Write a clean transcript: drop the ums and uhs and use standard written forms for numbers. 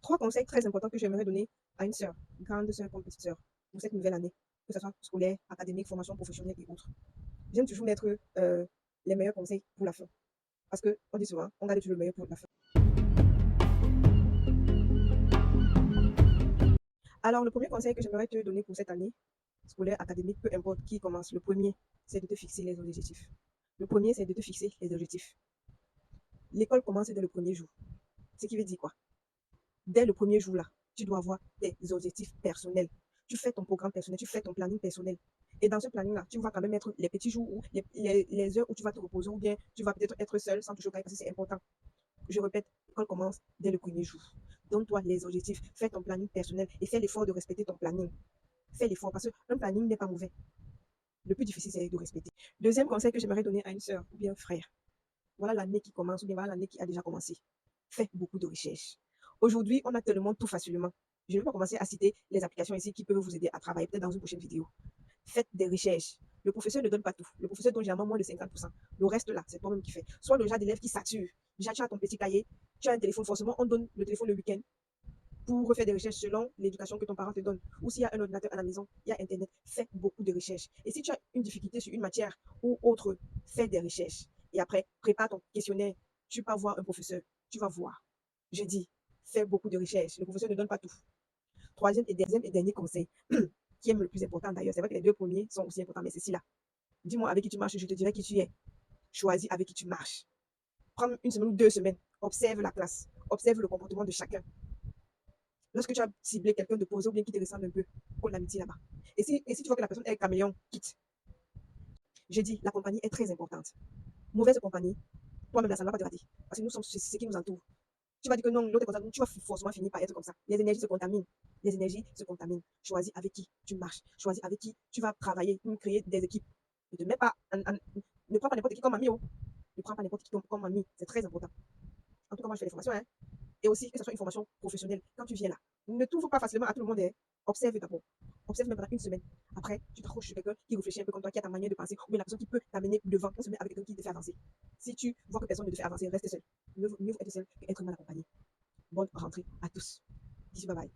Trois conseils très importants que j'aimerais donner à une sœur, grande sœur comme petite sœur, pour cette nouvelle année, que ce soit scolaire, académique, formation professionnelle et autres. J'aime toujours mettre les meilleurs conseils pour la fin. Parce qu'on dit souvent, on garde toujours le meilleur pour la fin. Alors, le premier conseil que j'aimerais te donner pour cette année, scolaire, académique, peu importe qui commence, le premier, c'est de te fixer les objectifs. Le premier, c'est de te fixer les objectifs. L'école commence dès le premier jour. Ce qui veut dire quoi? Dès le premier jour là, tu dois avoir tes objectifs personnels. Tu fais ton programme personnel, tu fais ton planning personnel. Et dans ce planning-là, tu vas quand même mettre les petits jours, ou les heures où tu vas te reposer, ou bien tu vas peut-être être seul sans toucher au cahier parce que c'est important. Je répète, l'école commence dès le premier jour. Donne-toi les objectifs, fais ton planning personnel et fais l'effort de respecter ton planning. Fais l'effort parce qu'un planning n'est pas mauvais. Le plus difficile, c'est de respecter. Deuxième conseil que j'aimerais donner à une soeur ou bien un frère. Voilà l'année qui commence ou bien voilà l'année qui a déjà commencé. Fais beaucoup de recherches. Aujourd'hui, on a tellement tout facilement. Je ne vais pas commencer à citer les applications ici qui peuvent vous aider à travailler, peut-être dans une prochaine vidéo. Faites des recherches. Le professeur ne donne pas tout. Le professeur donne généralement moins de 50%. Le reste là, c'est toi-même qui fais. Soit le genre d'élève qui sature. Déjà, tu as ton petit cahier, tu as un téléphone, forcément, on donne le téléphone le week-end pour refaire des recherches selon l'éducation que ton parent te donne. Ou s'il y a un ordinateur à la maison, il y a Internet, fais beaucoup de recherches. Et si tu as une difficulté sur une matière ou autre, fais des recherches. Et après, prépare ton questionnaire. Tu vas voir un professeur. Tu vas voir. Je dis, fais beaucoup de recherches. Le professeur ne donne pas tout. Troisième et dernier conseil, qui est le plus important d'ailleurs. C'est vrai que les deux premiers sont aussi importants, mais c'est ci-là. Dis-moi avec qui tu marches, je te dirai qui tu es. Choisis avec qui tu marches. Prends une semaine ou 2 semaines. Observe la classe. Observe le comportement de chacun. Lorsque tu as ciblé quelqu'un de posé ou bien qui te ressemble un peu, colle l'amitié là-bas. Et si tu vois que la personne est caméléon, quitte. Je dis, la compagnie est très importante. Mauvaise compagnie, toi-même là, ça ne va pas te rater. Parce que nous sommes ce qui nous entoure. Tu vas dire que non, l'autre est comme ça, tu vas forcément finir par être comme ça. Les énergies se contaminent. Les énergies se contaminent. Choisis avec qui tu marches. Choisis avec qui tu vas travailler, créer des équipes. Ne te mets pas ne prends pas n'importe qui comme ami. Oh. Ne prends pas n'importe qui comme ami. C'est très important. En tout cas, moi, je fais des formations. Hein. Et aussi que ce soit une formation professionnelle. Quand tu viens là, ne t'ouvre pas facilement à tout le monde. Hein. Observe d'abord. Observe même pendant une semaine. Après, tu t'accroches sur quelqu'un qui réfléchit un peu comme toi, qui a ta manière de penser, ou bien la personne qui peut t'amener devant. On se met avec quelqu'un qui te fait avancer. Si tu vois que personne ne te fait avancer, reste seul. Mieux vaut être seul qu'être mal accompagné. Bonne rentrée à tous. Bisous, bye bye.